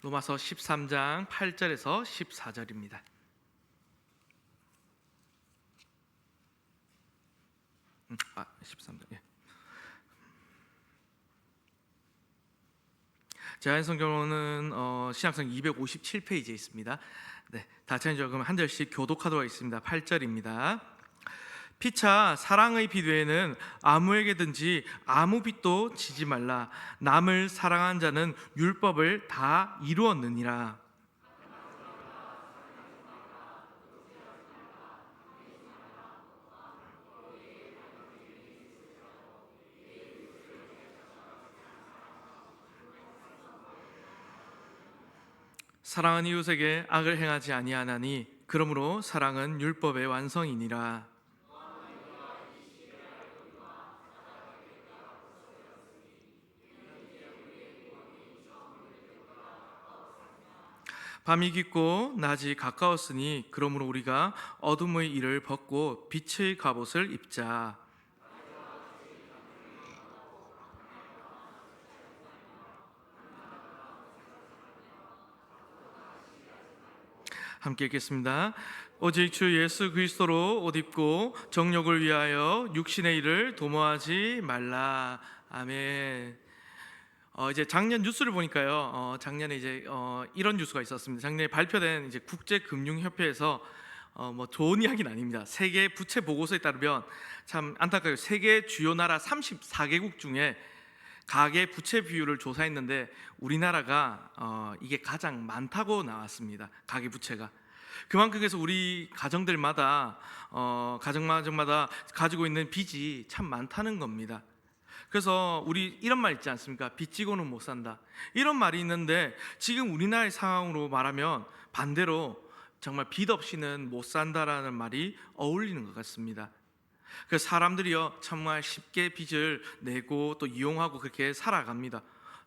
로마서 13장 8절에서 14절입니다. 13절. 제한 성경은 신약성 257페이지에 있습니다. 네, 다시 한번 한 절씩 교독하도록 하겠습니다. 8절입니다. 피차 사랑의 비두에는 아무에게든지 아무 빚도 지지 말라. 남을 사랑한 자는 율법을 다 이루었느니라. 사랑은 이웃에게 악을 행하지 아니하나니 그러므로 사랑은 율법의 완성이니라. 밤이 깊고 낮이 가까웠으니 그러므로 우리가 어둠의 일을 벗고 빛의 갑옷을 입자. 함께 읽겠습니다. 오직 주 예수 그리스도로 옷 입고 정욕을 위하여 육신의 일을 도모하지 말라. 아멘. 이제 작년 뉴스를 보니까요. 작년에 이제 이런 뉴스가 있었습니다. 작년에 발표된 이제 국제금융협회에서 뭐 좋은 이야기는 아닙니다. 세계 부채 보고서에 따르면 참 안타깝게 세계 주요 나라 34개국 중에 가계 부채 비율을 조사했는데 우리나라가 이게 가장 많다고 나왔습니다. 가계 부채가. 그만큼 해서 우리 가정들마다 가정마다 가지고 있는 빚이 참 많다는 겁니다. 그래서 우리 이런 말 있지 않습니까? 빚지고는 못 산다. 이런 말이 있는데 지금 우리나라의 상황으로 말하면 반대로 정말 빚 없이는 못 산다라는 말이 어울리는 것 같습니다. 그 사람들이요 정말 쉽게 빚을 내고 또 이용하고 그렇게 살아갑니다.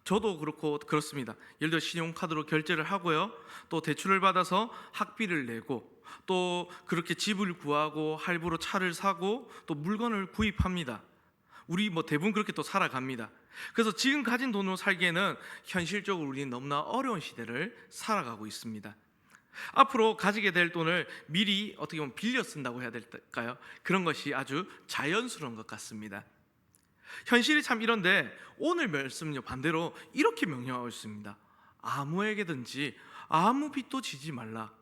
저도 그렇습니다. 예를 들어 신용카드로 결제를 하고요, 또 대출을 받아서 학비를 내고 또 그렇게 집을 구하고 할부로 차를 사고 또 물건을 구입합니다. 우리 대부분 그렇게 또 살아갑니다. 그래서 지금 가진 돈으로 살기에는 현실적으로 우리는 너무나 어려운 시대를 살아가고 있습니다. 앞으로 가지게 될 돈을 미리 어떻게 보면 빌려 쓴다고 해야 될까요? 그런 것이 아주 자연스러운 것 같습니다. 현실이 참 이런데 오늘 말씀은요 반대로 이렇게 명령하고 있습니다. 아무에게든지 아무 빚도 지지 말라.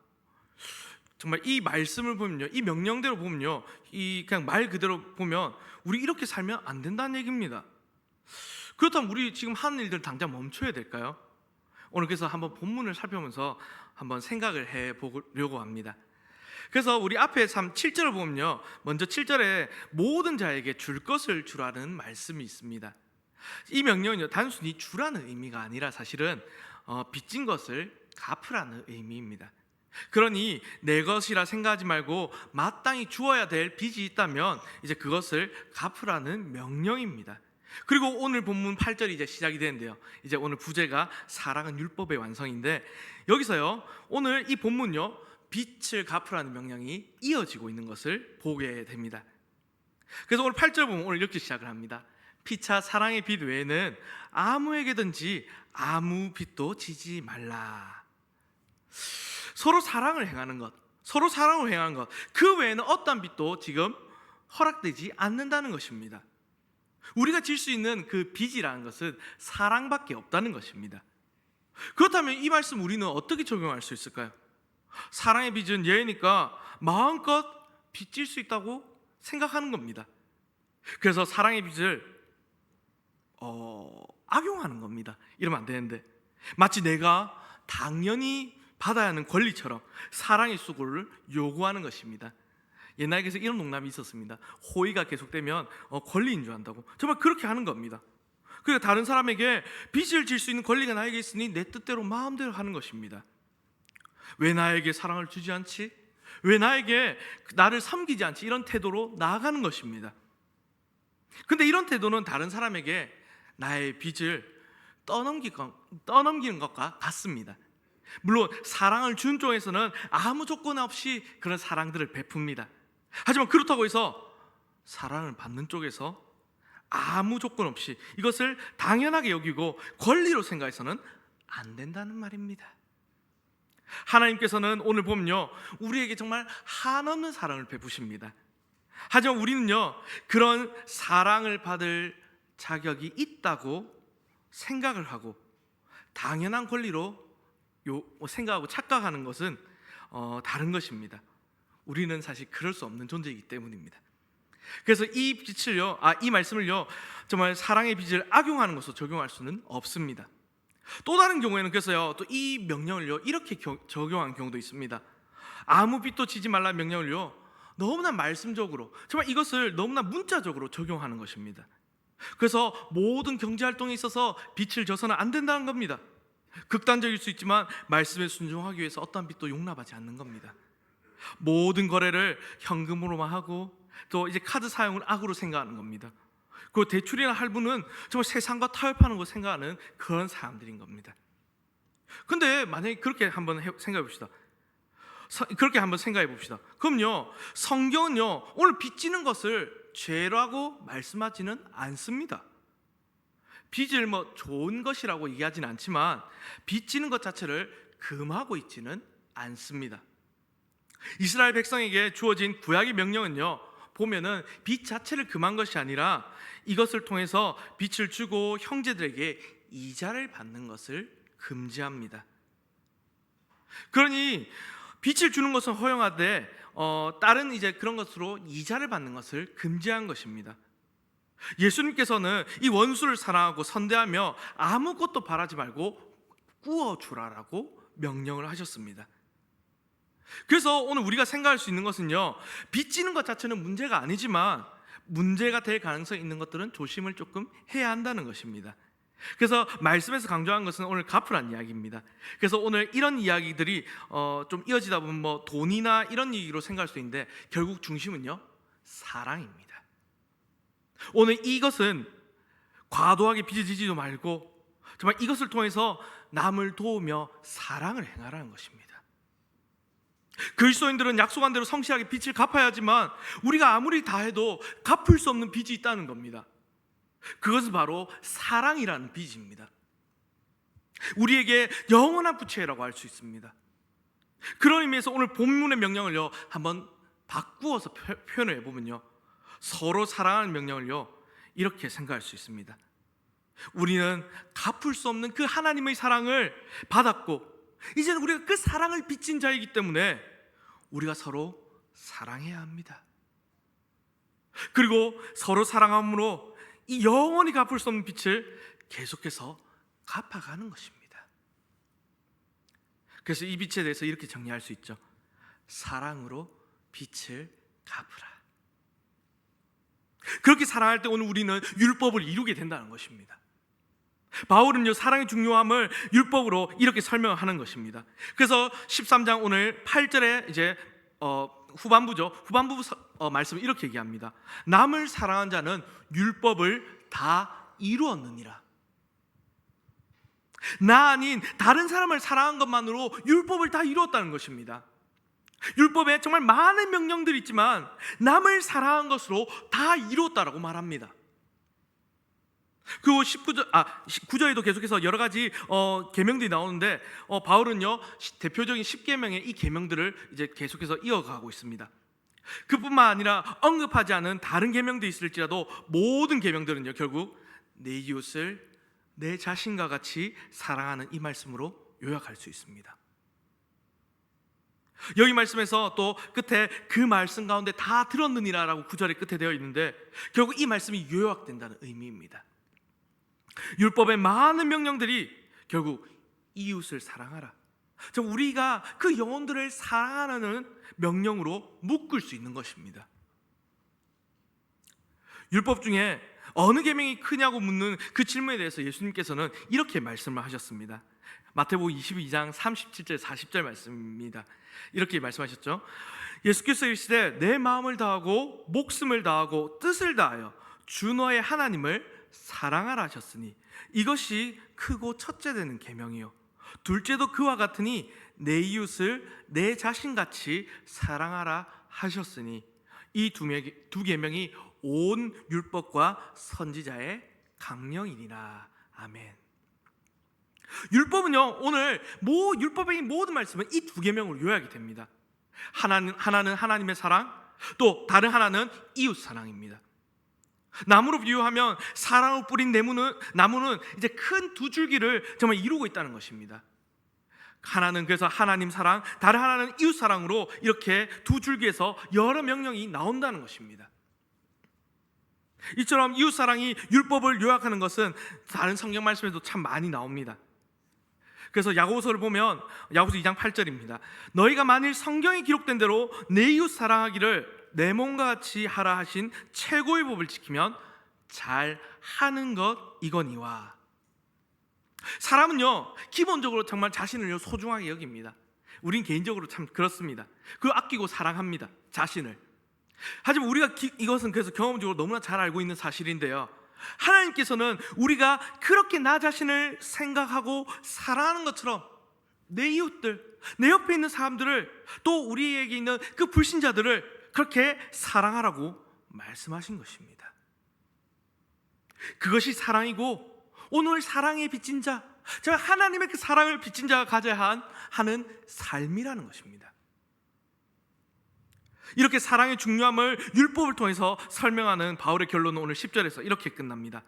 정말 이 말씀을 보면요, 이 명령대로 보면요, 이 그냥 말 그대로 보면 우리 이렇게 살면 안 된다는 얘기입니다. 그렇다면 우리 지금 하는 일들 당장 멈춰야 될까요? 오늘 그래서 한번 본문을 살펴보면서 한번 생각을 해보려고 합니다. 그래서 우리 앞에 7절을 보면요, 먼저 7절에 모든 자에게 줄 것을 주라는 말씀이 있습니다. 이 명령은요 단순히 주라는 의미가 아니라 사실은 빚진 것을 갚으라는 의미입니다. 그러니 내 것이라 생각하지 말고 마땅히 주어야 될 빚이 있다면 이제 그것을 갚으라는 명령입니다. 그리고 오늘 본문 8절이 이제 시작이 되는데요, 이제 오늘 부제가 사랑은 율법의 완성인데 여기서요 오늘 이 본문요 빚을 갚으라는 명령이 이어지고 있는 것을 보게 됩니다. 그래서 오늘 8절 보면 오늘 이렇게 시작을 합니다. 피차 사랑의 빚 외에는 아무에게든지 아무 빚도 지지 말라. 서로 사랑을 행하는 것, 서로 사랑을 행하는 것, 그 외에는 어떤 빚도 지금 허락되지 않는다는 것입니다. 우리가 질 수 있는 그 빚이라는 것은 사랑밖에 없다는 것입니다. 그렇다면 이 말씀 우리는 어떻게 적용할 수 있을까요? 사랑의 빚은 예니까 마음껏 빚질 수 있다고 생각하는 겁니다. 그래서 사랑의 빚을 악용하는 겁니다. 이러면 안 되는데 마치 내가 당연히 받아야 하는 권리처럼 사랑의 수고를 요구하는 것입니다. 옛날에 그래서 이런 농담이 있었습니다. 호의가 계속되면 권리인 줄 안다고. 정말 그렇게 하는 겁니다. 그러니까 다른 사람에게 빚을 질 수 있는 권리가 나에게 있으니 내 뜻대로 마음대로 하는 것입니다. 왜 나에게 사랑을 주지 않지? 왜 나에게 나를 섬기지 않지? 이런 태도로 나아가는 것입니다. 근데 이런 태도는 다른 사람에게 나의 빚을 떠넘기는 것과 같습니다. 물론 사랑을 준 쪽에서는 아무 조건 없이 그런 사랑들을 베풉니다. 하지만 그렇다고 해서 사랑을 받는 쪽에서 아무 조건 없이 이것을 당연하게 여기고 권리로 생각해서는 안 된다는 말입니다. 하나님께서는 오늘 보면요, 우리에게 정말 한없는 사랑을 베푸십니다. 하지만 우리는요, 그런 사랑을 받을 자격이 있다고 생각을 하고 당연한 권리로 생각하고 착각하는 것은 다른 것입니다. 우리는 사실 그럴 수 없는 존재이기 때문입니다. 그래서 이 말씀을요, 정말 사랑의 빚을 악용하는 것으로 적용할 수는 없습니다. 또 다른 경우에는 그래서요, 또 이 명령을요 이렇게 적용한 경우도 있습니다. 아무 빚도 지지 말라 명령을요 너무나 말씀적으로, 정말 이것을 너무나 문자적으로 적용하는 것입니다. 그래서 모든 경제 활동에 있어서 빚을 져서는 안 된다는 겁니다. 극단적일 수 있지만 말씀에 순종하기 위해서 어떠한 빚도 용납하지 않는 겁니다. 모든 거래를 현금으로만 하고 또 이제 카드 사용을 악으로 생각하는 겁니다. 그 대출이나 할부는 정말 세상과 타협하는 걸 생각하는 그런 사람들인 겁니다. 근데 만약에 그렇게 한번 생각해 봅시다. 그렇게 한번 생각해 봅시다. 그럼요, 성경은요 오늘 빚지는 것을 죄라고 말씀하지는 않습니다. 빚을 좋은 것이라고 얘기하지는 않지만 빚지는 것 자체를 금하고 있지는 않습니다. 이스라엘 백성에게 주어진 구약의 명령은요, 보면은 빚 자체를 금한 것이 아니라 이것을 통해서 빚을 주고 형제들에게 이자를 받는 것을 금지합니다. 그러니 빚을 주는 것은 허용하되 다른 이제 그런 것으로 이자를 받는 것을 금지한 것입니다. 예수님께서는 이 원수를 사랑하고 선대하며 아무것도 바라지 말고 꾸어주라라고 명령을 하셨습니다. 그래서 오늘 우리가 생각할 수 있는 것은요, 빚지는 것 자체는 문제가 아니지만 문제가 될 가능성이 있는 것들은 조심을 조금 해야 한다는 것입니다. 그래서 말씀에서 강조한 것은 오늘 갚으란 이야기입니다. 그래서 오늘 이런 이야기들이 좀 이어지다 보면 돈이나 이런 얘기로 생각할 수 있는데 결국 중심은요, 사랑입니다. 오늘 이것은 과도하게 빚을 지지도 말고 정말 이것을 통해서 남을 도우며 사랑을 행하라는 것입니다. 그리스도인들은 약속한 대로 성실하게 빚을 갚아야 하지만 우리가 아무리 다 해도 갚을 수 없는 빚이 있다는 겁니다. 그것은 바로 사랑이라는 빚입니다. 우리에게 영원한 부채라고 할 수 있습니다. 그런 의미에서 오늘 본문의 명령을요 한번 바꾸어서 표현해 보면요, 서로 사랑하는 명령을요 이렇게 생각할 수 있습니다. 우리는 갚을 수 없는 그 하나님의 사랑을 받았고 이제는 우리가 그 사랑을 빚진 자이기 때문에 우리가 서로 사랑해야 합니다. 그리고 서로 사랑함으로 이 영원히 갚을 수 없는 빚을 계속해서 갚아가는 것입니다. 그래서 이 빚에 대해서 이렇게 정리할 수 있죠. 사랑으로 빚을 갚으라. 그렇게 사랑할 때 오늘 우리는 율법을 이루게 된다는 것입니다. 바울은요 사랑의 중요함을 율법으로 이렇게 설명하는 것입니다. 그래서 13장 오늘 8절에 이제 후반부 말씀을 이렇게 얘기합니다. 남을 사랑한 자는 율법을 다 이루었느니라. 나 아닌 다른 사람을 사랑한 것만으로 율법을 다 이루었다는 것입니다. 율법에 정말 많은 명령들이 있지만 남을 사랑한 것으로 다 이루었다라고 말합니다. 그리고 9절에도 계속해서 여러 가지 계명들이 나오는데 바울은요 대표적인 10계명의 이 계명들을 이제 계속해서 이어가고 있습니다. 그뿐만 아니라 언급하지 않은 다른 계명들이 있을지라도 모든 계명들은요 결국 내 이웃을 내 자신과 같이 사랑하는 이 말씀으로 요약할 수 있습니다. 여기 말씀에서 또 끝에 그 말씀 가운데 다 들었느니라 라고 9절의 끝에 되어 있는데 결국 이 말씀이 요약된다는 의미입니다. 율법의 많은 명령들이 결국 이웃을 사랑하라, 우리가 그 영혼들을 사랑하는 명령으로 묶을 수 있는 것입니다. 율법 중에 어느 계명이 크냐고 묻는 그 질문에 대해서 예수님께서는 이렇게 말씀을 하셨습니다. 마태복음 22장 37절 40절 말씀입니다. 이렇게 말씀하셨죠. 예수께서 이르시되 내 마음을 다하고 목숨을 다하고 뜻을 다하여 주 너의 하나님을 사랑하라 하셨으니 이것이 크고 첫째 되는 계명이요 둘째도 그와 같으니 내 이웃을 내 자신같이 사랑하라 하셨으니 이 두 계명이 온 율법과 선지자의 강령이니라. 아멘. 율법은요, 오늘 율법의 모든 말씀은 이 두 계명으로 요약이 됩니다. 하나는 하나님의 사랑, 또 다른 하나는 이웃 사랑입니다. 나무로 비유하면 사랑을 뿌린 나무는 이제 큰 두 줄기를 정말 이루고 있다는 것입니다. 하나는 그래서 하나님 사랑, 다른 하나는 이웃 사랑으로 이렇게 두 줄기에서 여러 명령이 나온다는 것입니다. 이처럼 이웃 사랑이 율법을 요약하는 것은 다른 성경 말씀에도 참 많이 나옵니다. 그래서 야고보서를 보면 야고보서 2장 8절입니다. 너희가 만일 성경에 기록된 대로 내 이웃 사랑하기를 내 몸과 같이 하라 하신 최고의 법을 지키면 잘 하는 것 이거니와. 사람은요, 기본적으로 정말 자신을 소중하게 여깁니다. 우린 개인적으로 참 그렇습니다. 그걸 아끼고 사랑합니다, 자신을. 하지만 우리가 이것은 그래서 경험적으로 너무나 잘 알고 있는 사실인데요, 하나님께서는 우리가 그렇게 나 자신을 생각하고 사랑하는 것처럼 내 이웃들, 내 옆에 있는 사람들을, 또 우리에게 있는 그 불신자들을 그렇게 사랑하라고 말씀하신 것입니다. 그것이 사랑이고, 오늘 사랑에 빚진 자, 제가 하나님의 그 사랑을 빚진 자가 가져야 하는 삶이라는 것입니다. 이렇게 사랑의 중요함을 율법을 통해서 설명하는 바울의 결론은 오늘 10절에서 이렇게 끝납니다.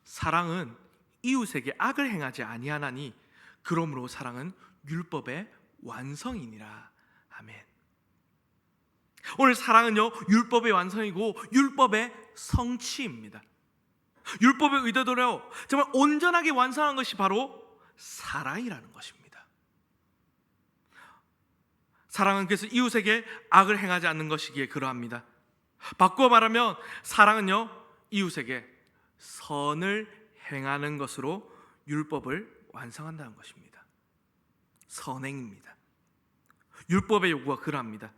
사랑은 이웃에게 악을 행하지 아니하나니 그러므로 사랑은 율법의 완성이니라. 아멘. 오늘 사랑은요, 율법의 완성이고 율법의 성취입니다. 율법의 의도대로 정말 온전하게 완성한 것이 바로 사랑이라는 것입니다. 사랑은 그래서 이웃에게 악을 행하지 않는 것이기에 그러합니다. 바꾸어 말하면 사랑은요, 이웃에게 선을 행하는 것으로 율법을 완성한다는 것입니다. 선행입니다. 율법의 요구가 그러합니다.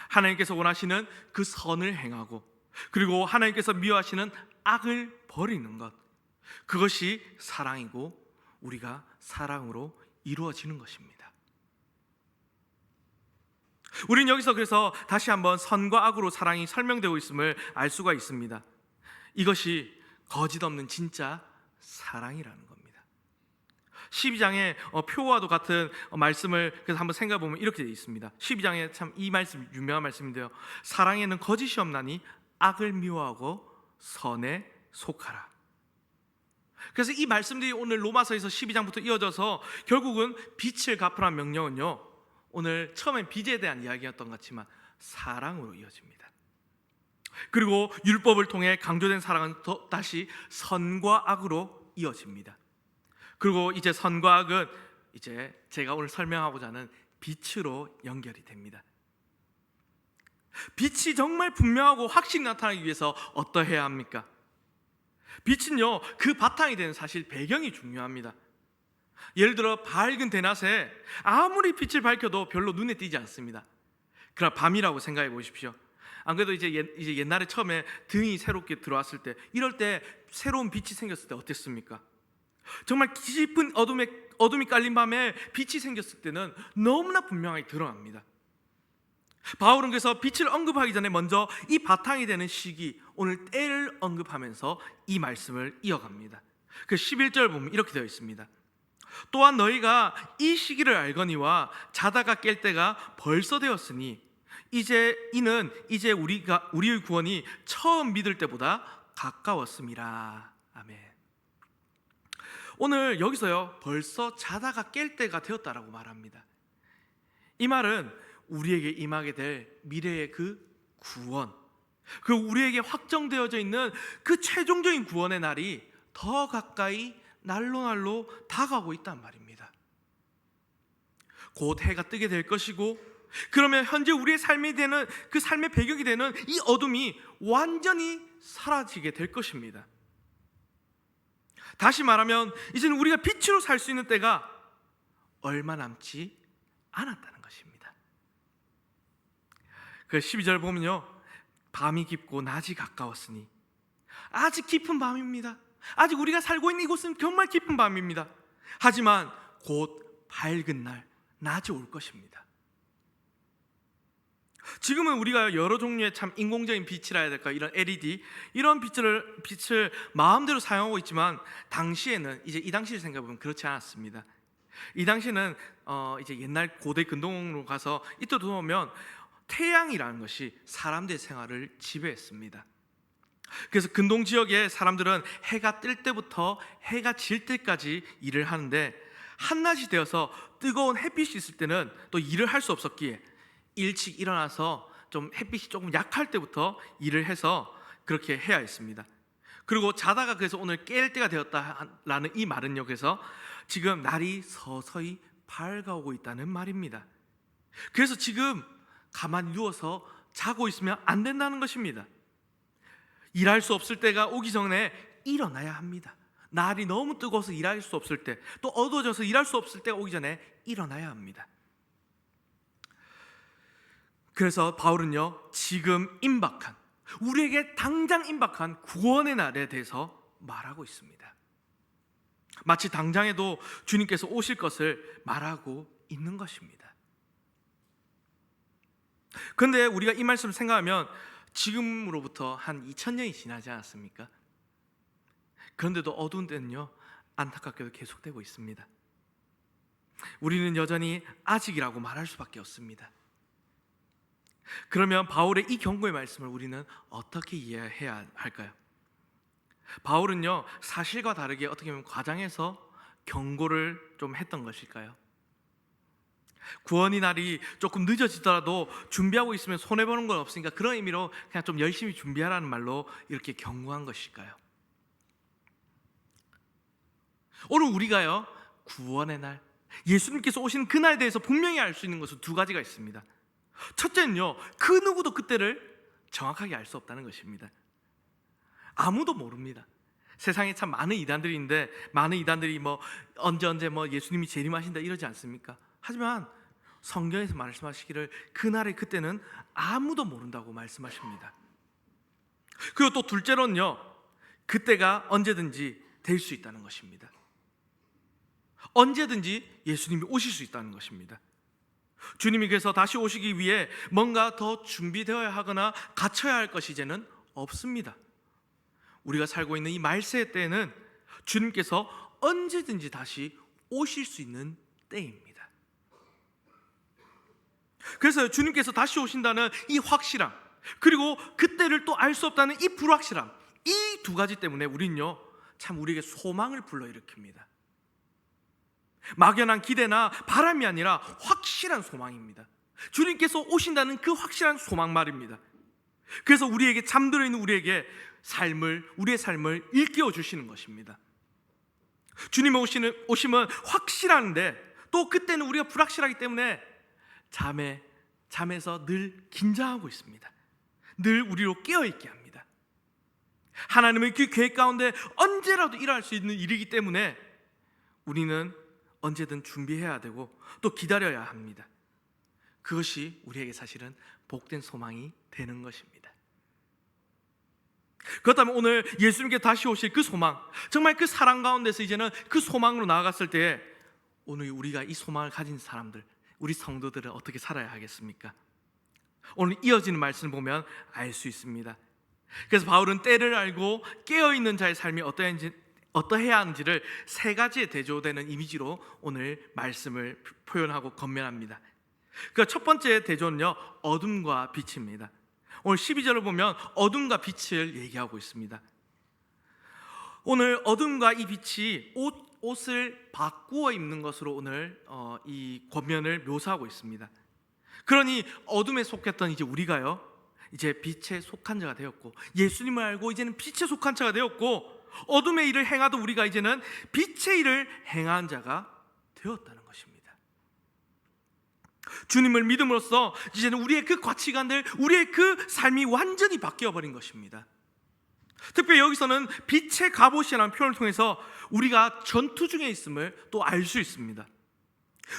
하나님께서 원하시는 그 선을 행하고, 그리고 하나님께서 미워하시는 악을 버리는 것, 그것이 사랑이고 우리가 사랑으로 이루어지는 것입니다. 우리는 여기서 그래서 다시 한번 선과 악으로 사랑이 설명되고 있음을 알 수가 있습니다. 이것이 거짓 없는 진짜 사랑이라는 겁니다. 12장의 표와도 같은 말씀을 그래서 한번 생각해 보면 이렇게 되어 있습니다. 12장에 참 이 말씀 유명한 말씀인데요, 사랑에는 거짓이 없나니 악을 미워하고 선에 속하라. 그래서 이 말씀들이 오늘 로마서에서 12장부터 이어져서 결국은 빛을 갚으라는 명령은요, 오늘 처음엔 빚에 대한 이야기였던 것 같지만 사랑으로 이어집니다. 그리고 율법을 통해 강조된 사랑은 다시 선과 악으로 이어집니다. 그리고 이제 선과 악은 이제 제가 오늘 설명하고자 하는 빛으로 연결이 됩니다. 빛이 정말 분명하고 확실히 나타나기 위해서 어떠해야 합니까? 빛은요, 그 바탕이 되는 사실 배경이 중요합니다. 예를 들어 밝은 대낮에 아무리 빛을 밝혀도 별로 눈에 띄지 않습니다. 그러나 밤이라고 생각해 보십시오. 안 그래도 이제 옛날에 처음에 등이 새롭게 들어왔을 때, 이럴 때 새로운 빛이 생겼을 때 어땠습니까? 정말 깊은 어둠이 깔린 밤에 빛이 생겼을 때는 너무나 분명하게 드러납니다. 바울은 그래서 빛을 언급하기 전에 먼저 이 바탕이 되는 시기, 오늘 때를 언급하면서 이 말씀을 이어갑니다. 그 11절 보면 이렇게 되어 있습니다. 또한 너희가 이 시기를 알거니와 자다가 깰 때가 벌써 되었으니 이는 우리의 구원이 처음 믿을 때보다 가까웠음이라. 아멘. 오늘 여기서요, 벌써 자다가 깰 때가 되었다라고 말합니다. 이 말은 우리에게 임하게 될 미래의 그 구원, 그 우리에게 확정되어져 있는 그 최종적인 구원의 날이 더 가까이 날로 다가오고 있단 말입니다. 곧 해가 뜨게 될 것이고, 그러면 현재 우리의 삶이 되는 그 삶의 배경이 되는 이 어둠이 완전히 사라지게 될 것입니다. 다시 말하면 이제는 우리가 빛으로 살 수 있는 때가 얼마 남지 않았다는 것입니다. 그 12절 보면요, 밤이 깊고 낮이 가까웠으니, 아직 깊은 밤입니다. 아직 우리가 살고 있는 이곳은 정말 깊은 밤입니다. 하지만 곧 밝은 날, 낮이 올 것입니다. 지금은 우리가 여러 종류의 참 인공적인 빛이라 해야 될까, 이런 LED 이런 빛을 마음대로 사용하고 있지만, 당시에는 이제 이 당시를 생각해 보면 그렇지 않았습니다. 이 당시는 이제 옛날 고대 근동으로 가서 이때 보면 태양이라는 것이 사람들의 생활을 지배했습니다. 그래서 근동 지역의 사람들은 해가 뜰 때부터 해가 질 때까지 일을 하는데, 한낮이 되어서 뜨거운 햇빛이 있을 때는 또 일을 할 수 없었기에 일찍 일어나서 좀 햇빛이 조금 약할 때부터 일을 해서 그렇게 해야 했습니다. 그리고 자다가 그래서 오늘 깰 때가 되었다라는 이 말은요, 그래서 지금 날이 서서히 밝아오고 있다는 말입니다. 그래서 지금 가만히 누워서 자고 있으면 안 된다는 것입니다. 일할 수 없을 때가 오기 전에 일어나야 합니다. 날이 너무 뜨거워서 일할 수 없을 때, 또 어두워져서 일할 수 없을 때가 오기 전에 일어나야 합니다. 그래서 바울은요, 지금 임박한, 우리에게 당장 임박한 구원의 날에 대해서 말하고 있습니다. 마치 당장에도 주님께서 오실 것을 말하고 있는 것입니다. 그런데 우리가 이 말씀을 생각하면 지금으로부터 한 2000년이 지나지 않았습니까? 그런데도 어두운 때는요, 안타깝게도 계속되고 있습니다. 우리는 여전히 아직이라고 말할 수밖에 없습니다. 그러면 바울의 이 경고의 말씀을 우리는 어떻게 이해해야 할까요? 바울은요, 사실과 다르게 어떻게 보면 과장해서 경고를 좀 했던 것일까요? 구원의 날이 조금 늦어지더라도 준비하고 있으면 손해보는 건 없으니까 그런 의미로 그냥 좀 열심히 준비하라는 말로 이렇게 경고한 것일까요? 오늘 우리가요, 구원의 날, 예수님께서 오시는 그날에 대해서 분명히 알 수 있는 것은 두 가지가 있습니다. 첫째는요, 그 누구도 그때를 정확하게 알 수 없다는 것입니다. 아무도 모릅니다. 세상에 참 많은 이단들이 있는데, 많은 이단들이 언제 예수님이 재림하신다 이러지 않습니까? 하지만 성경에서 말씀하시기를 그날의 그때는 아무도 모른다고 말씀하십니다. 그리고 또 둘째로는요, 그때가 언제든지 될 수 있다는 것입니다. 언제든지 예수님이 오실 수 있다는 것입니다. 주님이 그래서 다시 오시기 위해 뭔가 더 준비되어야 하거나 갖춰야 할 것이 이제는 없습니다. 우리가 살고 있는 이 말세의 때에는 주님께서 언제든지 다시 오실 수 있는 때입니다. 그래서 주님께서 다시 오신다는 이 확실함, 그리고 그때를 또 알 수 없다는 이 불확실함, 이 두 가지 때문에 우리는요, 참 우리에게 소망을 불러일으킵니다. 막연한 기대나 바람이 아니라 확실한 소망입니다. 주님께서 오신다는 그 확실한 소망 말입니다. 그래서 우리에게 잠들어 있는 우리에게 우리의 삶을 일깨워 주시는 것입니다. 주님 오심은 확실한데 또 그때는 우리가 불확실하기 때문에 잠에서 늘 긴장하고 있습니다. 늘 우리로 깨어있게 합니다. 하나님의 그 계획 가운데 언제라도 일어날 수 있는 일이기 때문에 우리는 언제든 준비해야 되고 또 기다려야 합니다. 그것이 우리에게 사실은 복된 소망이 되는 것입니다. 그렇다면 오늘 예수님께 다시 오실 그 소망, 정말 그 사랑 가운데서 이제는 그 소망으로 나아갔을 때에 오늘 우리가 이 소망을 가진 사람들, 우리 성도들은 어떻게 살아야 하겠습니까? 오늘 이어지는 말씀을 보면 알 수 있습니다. 그래서 바울은 때를 알고 깨어있는 자의 삶이 어떠해야 하는지를 세 가지의 대조되는 이미지로 오늘 말씀을 표현하고 건면합니다. 그 첫 번째 대조는요, 어둠과 빛입니다. 오늘 12절을 보면 어둠과 빛을 얘기하고 있습니다. 오늘 어둠과 이 빛이 옷을 바꾸어 입는 것으로 오늘 이 권면을 묘사하고 있습니다. 그러니 어둠에 속했던 이제 우리가요, 이제 빛에 속한 자가 되었고, 예수님을 알고 이제는 빛에 속한 자가 되었고, 어둠의 일을 행하던 우리가 이제는 빛의 일을 행한 자가 되었다는 것입니다. 주님을 믿음으로써 이제는 우리의 그 가치관들, 우리의 그 삶이 완전히 바뀌어버린 것입니다. 특별히 여기서는 빛의 갑옷이라는 표현을 통해서 우리가 전투 중에 있음을 또 알 수 있습니다.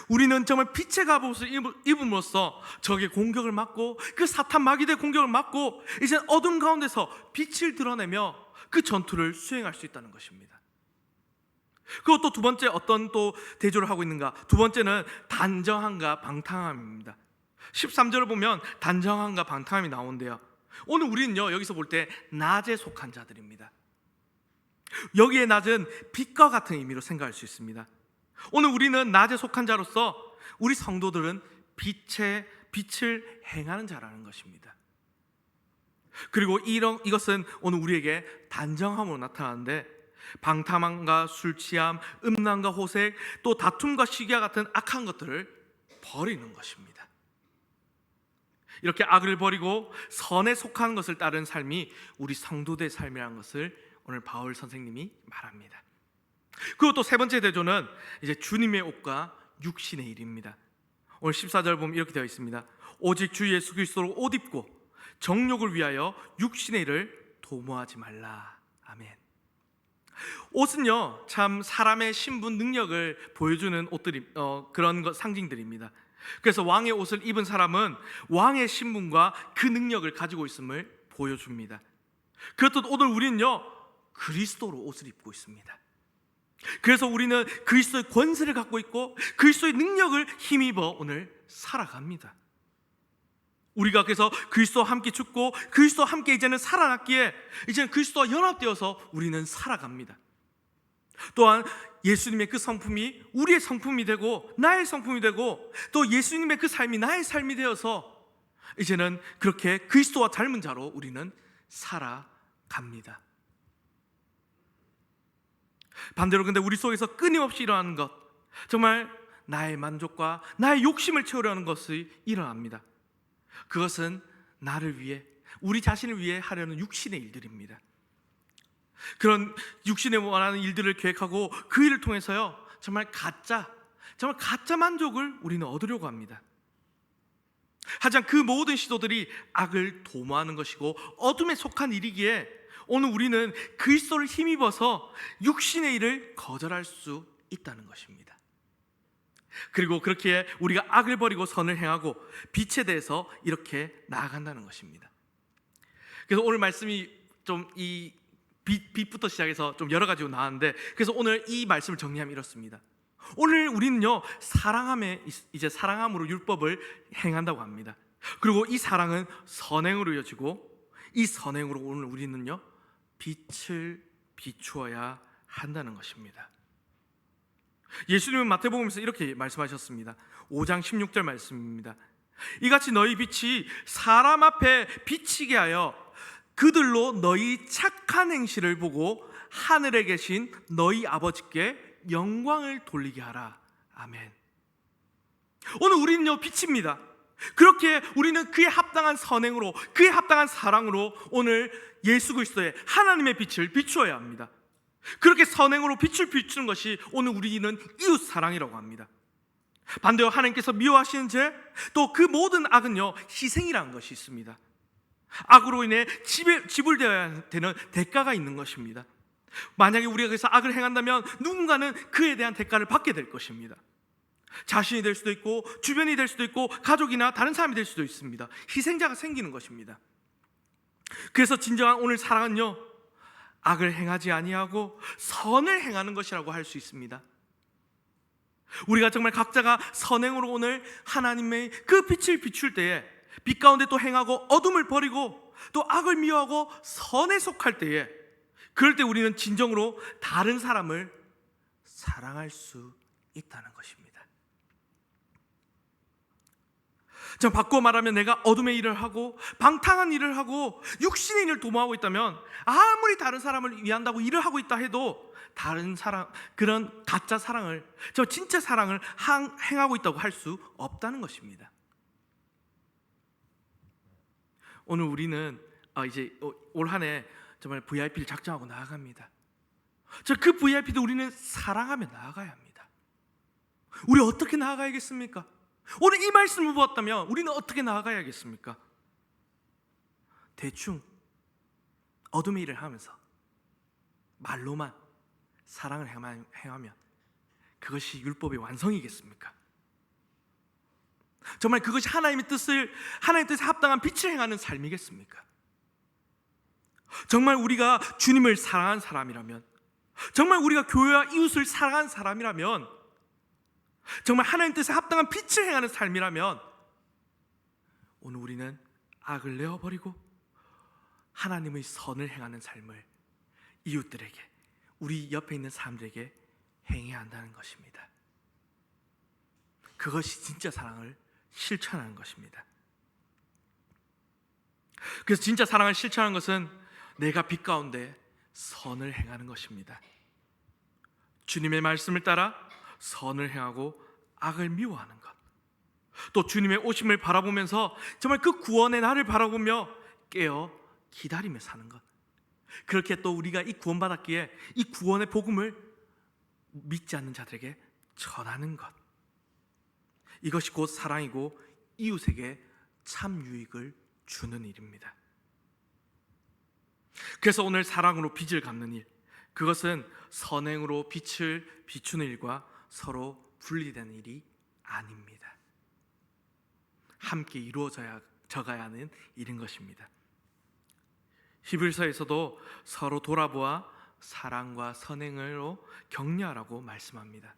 우리는 정말 빛의 갑옷을 입음으로써 적의 공격을 막고, 그 사탄 마귀의 공격을 막고, 이제 어둠 가운데서 빛을 드러내며 그 전투를 수행할 수 있다는 것입니다. 그리고 또 두 번째 어떤 또 대조를 하고 있는가? 두 번째는 단정함과 방탕함입니다. 13절을 보면 단정함과 방탕함이 나오는데요, 오늘 우리는요 여기서 볼 때 낮에 속한 자들입니다. 여기에 낮은 빛과 같은 의미로 생각할 수 있습니다. 오늘 우리는 낮에 속한 자로서 우리 성도들은 빛을 행하는 자라는 것입니다. 그리고 이것은 오늘 우리에게 단정함으로 나타나는데, 방탕함과 술 취함, 음란과 호색, 또 다툼과 시기와 같은 악한 것들을 버리는 것입니다. 이렇게 악을 버리고 선에 속한 것을 따르는 삶이 우리 성도들의 삶이라는 것을 오늘 바울 선생님이 말합니다. 그리고 또 세 번째 대조는 이제 주님의 옷과 육신의 일입니다. 오늘 14절 보면 이렇게 되어 있습니다. 오직 주 예수 그리스도로 옷 입고 정욕을 위하여 육신의 일을 도모하지 말라. 아멘. 옷은요 참 사람의 신분 능력을 보여주는 옷들이 그런 상징들입니다. 그래서 왕의 옷을 입은 사람은 왕의 신분과 그 능력을 가지고 있음을 보여줍니다. 그렇듯 오늘 우리는요 그리스도로 옷을 입고 있습니다. 그래서 우리는 그리스도의 권세를 갖고 있고 그리스도의 능력을 힘입어 오늘 살아갑니다. 우리가 그래서 그리스도와 함께 죽고 그리스도와 함께 이제는 살아났기에 이제는 그리스도와 연합되어서 우리는 살아갑니다. 또한 예수님의 그 성품이 우리의 성품이 되고 나의 성품이 되고 또 예수님의 그 삶이 나의 삶이 되어서 이제는 그렇게 그리스도와 닮은 자로 우리는 살아갑니다. 반대로 근데 우리 속에서 끊임없이 일어나는 것, 정말 나의 만족과 나의 욕심을 채우려는 것이 일어납니다. 그것은 나를 위해, 우리 자신을 위해 하려는 육신의 일들입니다. 그런 육신에 원하는 일들을 계획하고 그 일을 통해서요 정말 가짜 만족을 우리는 얻으려고 합니다. 하지만 그 모든 시도들이 악을 도모하는 것이고 어둠에 속한 일이기에 오늘 우리는 그리스도를 힘입어서 육신의 일을 거절할 수 있다는 것입니다. 그리고 그렇게 우리가 악을 버리고 선을 행하고 빛에 대해서 이렇게 나아간다는 것입니다. 그래서 오늘 말씀이 좀 이 빛부터 시작해서 좀 여러 가지로 나왔는데, 그래서 오늘 이 말씀을 정리하면 이렇습니다. 오늘 우리는요 사랑함으로 율법을 행한다고 합니다. 그리고 이 사랑은 선행으로 이어지고 이 선행으로 오늘 우리는요 빛을 비추어야 한다는 것입니다. 예수님은 마태복음에서 이렇게 말씀하셨습니다. 5장 16절 말씀입니다. 이같이 너희 빛이 사람 앞에 비치게 하여 그들로 너희 착한 행실을 보고 하늘에 계신 너희 아버지께 영광을 돌리게 하라. 아멘. 오늘 우리는요 빛입니다. 그렇게 우리는 그에 합당한 선행으로, 그에 합당한 사랑으로 오늘 예수 그리스도의 하나님의 빛을 비추어야 합니다. 그렇게 선행으로 빛을 비추는 것이 오늘 우리는 이웃 사랑이라고 합니다. 반대로 하나님께서 미워하시는 죄, 또 그 모든 악은요 희생이라는 것이 있습니다. 악으로 인해 지불되어야 되는 대가가 있는 것입니다. 만약에 우리가 그래서 악을 행한다면 누군가는 그에 대한 대가를 받게 될 것입니다. 자신이 될 수도 있고 주변이 될 수도 있고 가족이나 다른 사람이 될 수도 있습니다. 희생자가 생기는 것입니다. 그래서 진정한 오늘 사랑은요 악을 행하지 아니하고 선을 행하는 것이라고 할 수 있습니다. 우리가 정말 각자가 선행으로 오늘 하나님의 그 빛을 비출 때에, 빛 가운데 또 행하고 어둠을 버리고 또 악을 미워하고 선에 속할 때에, 그럴 때 우리는 진정으로 다른 사람을 사랑할 수 있다는 것입니다. 자, 바꿔 말하면 내가 어둠의 일을 하고 방탕한 일을 하고 육신의 일을 도모하고 있다면, 아무리 다른 사람을 위한다고 일을 하고 있다 해도 다른 사랑, 그런 가짜 사랑을, 저 진짜 사랑을 행하고 있다고 할 수 없다는 것입니다. 오늘 우리는 이제 올 한 해 정말 VIP를 작정하고 나아갑니다. 그 VIP도 우리는 사랑하며 나아가야 합니다. 우리 어떻게 나아가야겠습니까? 오늘 이 말씀을 보았다면 우리는 어떻게 나아가야겠습니까? 대충 어둠의 일을 하면서 말로만 사랑을 행하면 그것이 율법의 완성이겠습니까? 정말 그것이 하나님의 뜻에 합당한 빛을 행하는 삶이겠습니까? 정말 우리가 주님을 사랑한 사람이라면, 정말 우리가 교회와 이웃을 사랑한 사람이라면, 정말 하나님 뜻에 합당한 빛을 행하는 삶이라면 오늘 우리는 악을 내어버리고 하나님의 선을 행하는 삶을 이웃들에게, 우리 옆에 있는 사람들에게 행해야 한다는 것입니다. 그것이 진짜 사랑을 실천하는 것입니다. 그래서 진짜 사랑을 실천하는 것은 내가 빛 가운데 선을 행하는 것입니다. 주님의 말씀을 따라 선을 행하고 악을 미워하는 것, 또 주님의 오심을 바라보면서 정말 그 구원의 날을 바라보며 깨어 기다리며 사는 것, 그렇게 또 우리가 이 구원받았기에 이 구원의 복음을 믿지 않는 자들에게 전하는 것, 이것이 곧 사랑이고 이웃에게 참 유익을 주는 일입니다. 그래서 오늘 사랑으로 빚을 갚는 일, 그것은 선행으로 빛을 비추는 일과 서로 분리되는 일이 아닙니다. 함께 이루어져야 하는 일인 것입니다. 히브리서에서도 서로 돌아보아 사랑과 선행으로 격려하라고 말씀합니다.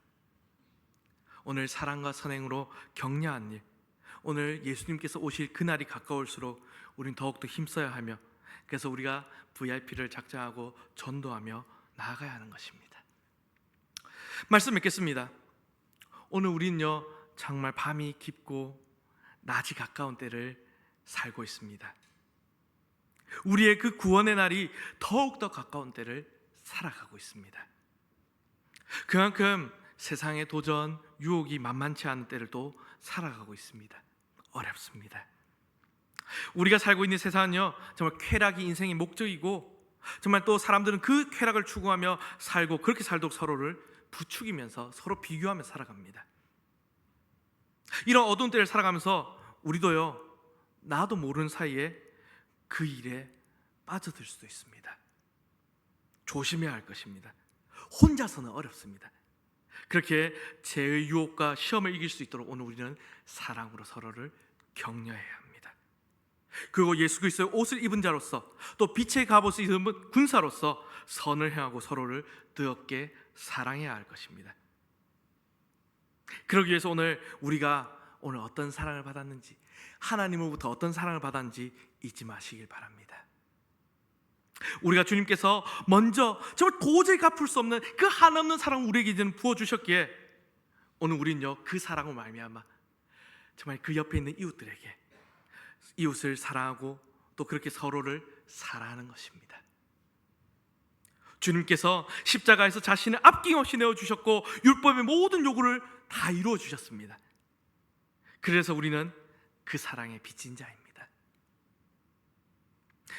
오늘 사랑과 선행으로 격려한 일, 오늘 예수님께서 오실 그날이 가까울수록 우리는 더욱더 힘써야 하며, 그래서 우리가 VIP를 작정하고 전도하며 나아가야 하는 것입니다. 말씀 맺겠습니다. 오늘 우리는요, 정말 밤이 깊고 낮이 가까운 때를 살고 있습니다. 우리의 그 구원의 날이 더욱더 가까운 때를 살아가고 있습니다. 그만큼 세상의 도전, 유혹이 만만치 않은 때를 또 살아가고 있습니다. 어렵습니다. 우리가 살고 있는 세상은요, 정말 쾌락이 인생의 목적이고, 정말 또 사람들은 그 쾌락을 추구하며 살고, 그렇게 살도록 서로를 부추기면서 서로 비교하며 살아갑니다. 이런 어두운 때를 살아가면서 우리도요, 나도 모르는 사이에 그 일에 빠져들 수도 있습니다. 조심해야 할 것입니다. 혼자서는 어렵습니다. 그렇게 죄의 유혹과 시험을 이길 수 있도록 오늘 우리는 사랑으로 서로를 격려해야 합니다. 그리고 예수 그리스도의 옷을 입은 자로서, 또 빛의 갑옷을 입은 군사로서 선을 행하고 서로를 뜨겁게 사랑해야 할 것입니다. 그러기 위해서 우리가 오늘 어떤 사랑을 받았는지, 하나님으로부터 어떤 사랑을 받았는지 잊지 마시길 바랍니다. 우리가 주님께서 먼저 정말 도저히 갚을 수 없는 그 한없는 사랑을 우리에게 이제는 부어주셨기에 오늘 우리는요, 그 사랑으로 말미암아 정말 그 옆에 있는 이웃들에게 이웃을 사랑하고 또 그렇게 서로를 사랑하는 것입니다. 주님께서 십자가에서 자신을 아낌없이 내어주셨고 율법의 모든 요구를 다 이루어 주셨습니다. 그래서 우리는 그 사랑의 빚진 자입니다.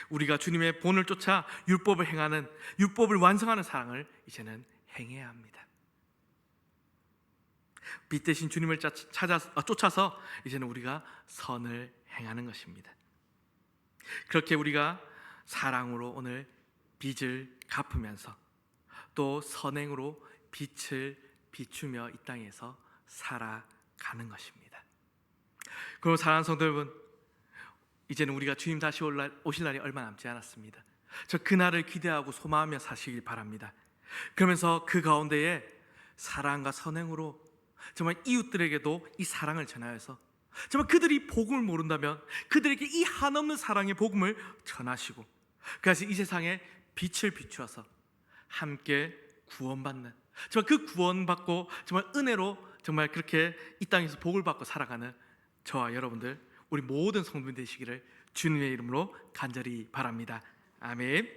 우리가 주님의 본을 쫓아 율법을 행하는, 율법을 완성하는 사랑을 이제는 행해야 합니다. 빛 대신 주님을 쫓아서 이제는 우리가 선을 행하는 것입니다. 그렇게 우리가 사랑으로 오늘 빚을 갚으면서 또 선행으로 빛을 비추며 이 땅에서 살아가는 것입니다. 그리고 사랑하는 성도 여러분, 이제는 우리가 주님 다시 오실 날이 얼마 남지 않았습니다. 저 그날을 기대하고 소망하며 사시길 바랍니다. 그러면서 그 가운데에 사랑과 선행으로 정말 이웃들에게도 이 사랑을 전하여서 정말 그들이 복음을 모른다면 그들에게 이 한없는 사랑의 복음을 전하시고, 그래서 이 세상에 빛을 비추어서 함께 구원받는, 정말 그 구원받고 정말 은혜로 정말 그렇게 이 땅에서 복을 받고 살아가는 저와 여러분들, 우리 모든 성도들 되시기를 주님의 이름으로 간절히 바랍니다. 아멘.